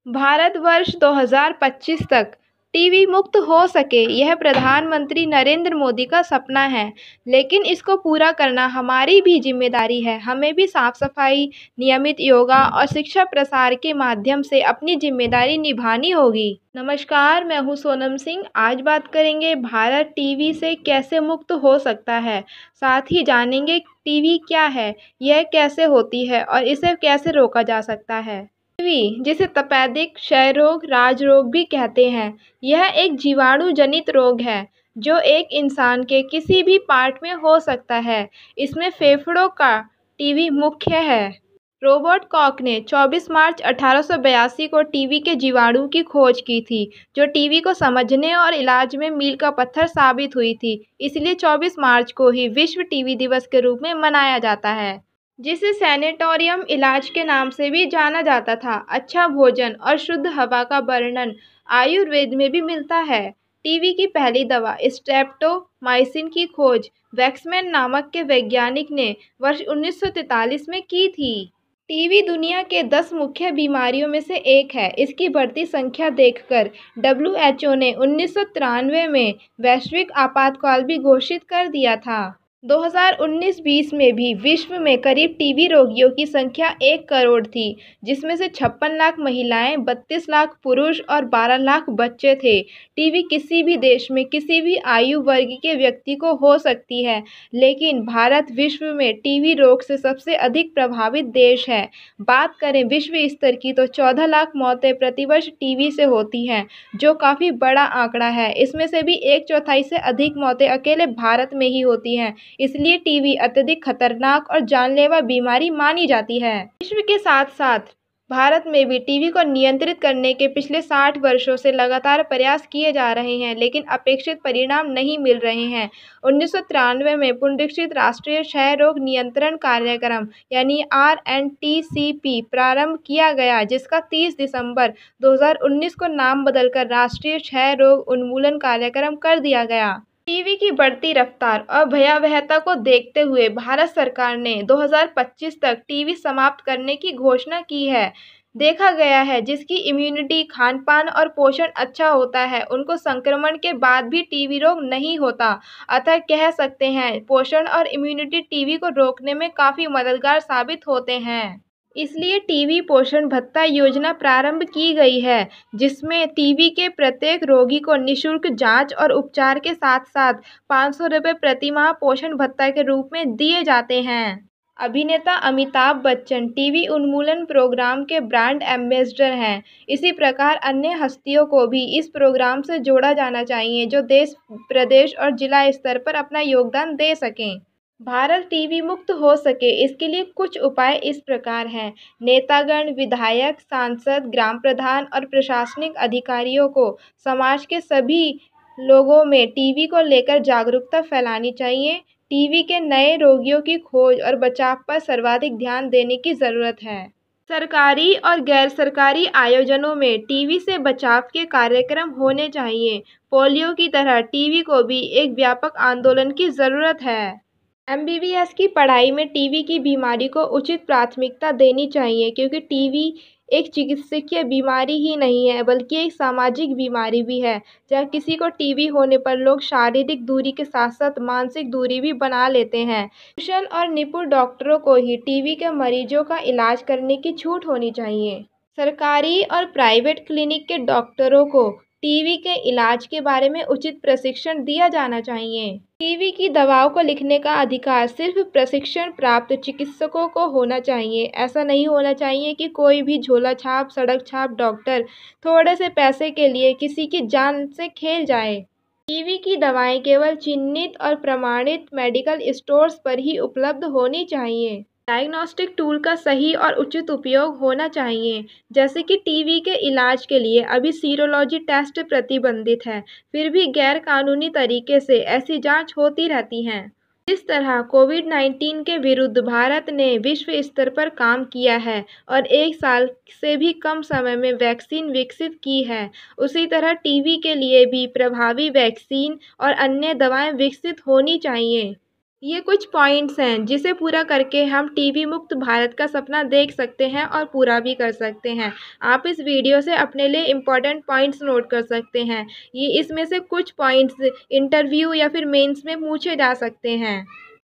भारतवर्ष 2025 तक टीबी मुक्त हो सके, यह प्रधानमंत्री नरेंद्र मोदी का सपना है। लेकिन इसको पूरा करना हमारी भी जिम्मेदारी है। हमें भी साफ-सफाई, नियमित योगा और शिक्षा प्रसार के माध्यम से अपनी जिम्मेदारी निभानी होगी। नमस्कार, मैं हूं सोनम सिंह। आज बात करेंगे भारत टीबी से कैसे मुक्त हो सकता है। साथ ही जानेंगे टीबी क्या है, यह कैसे होती है और इसे कैसे रोका जा सकता है। टीबी, जिसे तपेदिक क्षय रोग, राजरोग भी कहते हैं, यह एक जीवाणु जनित रोग है जो एक इंसान के किसी भी पार्ट में हो सकता है। इसमें फेफड़ों का टीबी मुख्य है। रॉबर्ट कॉक ने 24 मार्च 1882 को टीबी के जीवाणु की खोज की थी, जो टीबी को समझने और इलाज में मील का पत्थर साबित हुई थी। इसलिए 24 मार्च को ही विश्व टीबी दिवस के रूप में मनाया जाता है, जिसे सैनिटोरियम इलाज के नाम से भी जाना जाता था। अच्छा भोजन और शुद्ध हवा का वर्णन आयुर्वेद में भी मिलता है। टीबी की पहली दवा स्ट्रेप्टोमाइसिन की खोज वैक्समैन नामक के वैज्ञानिक ने वर्ष 1943 में की थी। टीबी दुनिया के 10 मुख्य बीमारियों में से एक है। इसकी बढ़ती संख्या देखकर WHO ने 1993 में वैश्विक आपातकाल भी घोषित कर दिया था। 2019-20 में भी विश्व में करीब टीबी रोगियों की संख्या 1 करोड़ थी, जिसमें से 56 लाख महिलाएं, 32 लाख पुरुष और 12 लाख बच्चे थे। टीबी किसी भी देश में किसी भी आयु वर्ग के व्यक्ति को हो सकती है, लेकिन भारत विश्व में टीबी रोग से सबसे अधिक प्रभावित देश है। बात करें विश्व स्तर की तो 14 लाख मौतें प्रतिवर्ष टीबी से होती हैं, जो काफ़ी बड़ा आंकड़ा है। इसमें से भी 1/4 से अधिक मौतें अकेले भारत में ही होती हैं। इसलिए टीबी अत्यधिक खतरनाक और जानलेवा बीमारी मानी जाती है। विश्व के साथ साथ भारत में भी टीबी को नियंत्रित करने के पिछले 60 वर्षों से लगातार प्रयास किए जा रहे हैं, लेकिन अपेक्षित परिणाम नहीं मिल रहे हैं। 1993 में पुनरीक्षित राष्ट्रीय क्षय रोग नियंत्रण कार्यक्रम यानी RNTCP प्रारंभ किया गया, जिसका 30 दिसंबर 2019 को नाम बदलकर राष्ट्रीय क्षय रोग उन्मूलन कार्यक्रम कर दिया गया। टीबी की बढ़ती रफ्तार और भयावहता को देखते हुए भारत सरकार ने 2025 तक टीबी समाप्त करने की घोषणा की है। देखा गया है जिसकी इम्यूनिटी, खान-पान और पोषण अच्छा होता है, उनको संक्रमण के बाद भी टीबी रोग नहीं होता। अतः कह सकते हैं पोषण और इम्यूनिटी टीबी को रोकने में काफ़ी मददगार साबित होते हैं। इसलिए टीबी पोषण भत्ता योजना प्रारंभ की गई है, जिसमें टीबी के प्रत्येक रोगी को निःशुल्क जांच और उपचार के साथ साथ 500 रुपये प्रति माह पोषण भत्ता के रूप में दिए जाते हैं। अभिनेता अमिताभ बच्चन टीबी उन्मूलन प्रोग्राम के ब्रांड एम्बेसडर हैं। इसी प्रकार अन्य हस्तियों को भी इस प्रोग्राम से जोड़ा जाना चाहिए, जो देश, प्रदेश और जिला स्तर पर अपना योगदान दे सकें। भारत टीबी मुक्त हो सके, इसके लिए कुछ उपाय इस प्रकार हैं। नेतागण, विधायक, सांसद, ग्राम प्रधान और प्रशासनिक अधिकारियों को समाज के सभी लोगों में टीबी को लेकर जागरूकता फैलानी चाहिए। टीबी के नए रोगियों की खोज और बचाव पर सर्वाधिक ध्यान देने की ज़रूरत है। सरकारी और गैर सरकारी आयोजनों में टीबी से बचाव के कार्यक्रम होने चाहिए। पोलियो की तरह टीबी को भी एक व्यापक आंदोलन की ज़रूरत है। MBBS की पढ़ाई में टीबी की बीमारी को उचित प्राथमिकता देनी चाहिए, क्योंकि टीबी एक चिकित्सकीय बीमारी ही नहीं है, बल्कि एक सामाजिक बीमारी भी है, जहाँ किसी को टीबी होने पर लोग शारीरिक दूरी के साथ साथ मानसिक दूरी भी बना लेते हैं। कुशल और निपुण डॉक्टरों को ही टीबी के मरीजों का इलाज करने की छूट होनी चाहिए। सरकारी और प्राइवेट क्लिनिक के डॉक्टरों को टीबी के इलाज के बारे में उचित प्रशिक्षण दिया जाना चाहिए। टीबी की दवाओं को लिखने का अधिकार सिर्फ प्रशिक्षण प्राप्त चिकित्सकों को होना चाहिए। ऐसा नहीं होना चाहिए कि कोई भी झोला छाप, सड़क छाप डॉक्टर थोड़े से पैसे के लिए किसी की जान से खेल जाए। टीबी की दवाएं केवल चिन्हित और प्रमाणित मेडिकल स्टोर्स पर ही उपलब्ध होनी चाहिए। डायग्नोस्टिक टूल का सही और उचित उपयोग होना चाहिए। जैसे कि टीबी के इलाज के लिए अभी सीरोलॉजी टेस्ट प्रतिबंधित है, फिर भी गैर कानूनी तरीके से ऐसी जांच होती रहती हैं। इस तरह कोविड-19 के विरुद्ध भारत ने विश्व स्तर पर काम किया है और 1 साल से भी कम समय में वैक्सीन विकसित की है। उसी तरह टीबी के लिए भी प्रभावी वैक्सीन और अन्य दवाएं विकसित होनी चाहिए। ये कुछ पॉइंट्स हैं जिसे पूरा करके हम टीवी मुक्त भारत का सपना देख सकते हैं और पूरा भी कर सकते हैं। आप इस वीडियो से अपने लिए इम्पोर्टेंट पॉइंट्स नोट कर सकते हैं। ये इसमें से कुछ पॉइंट्स इंटरव्यू या फिर मेंस में पूछे जा सकते हैं।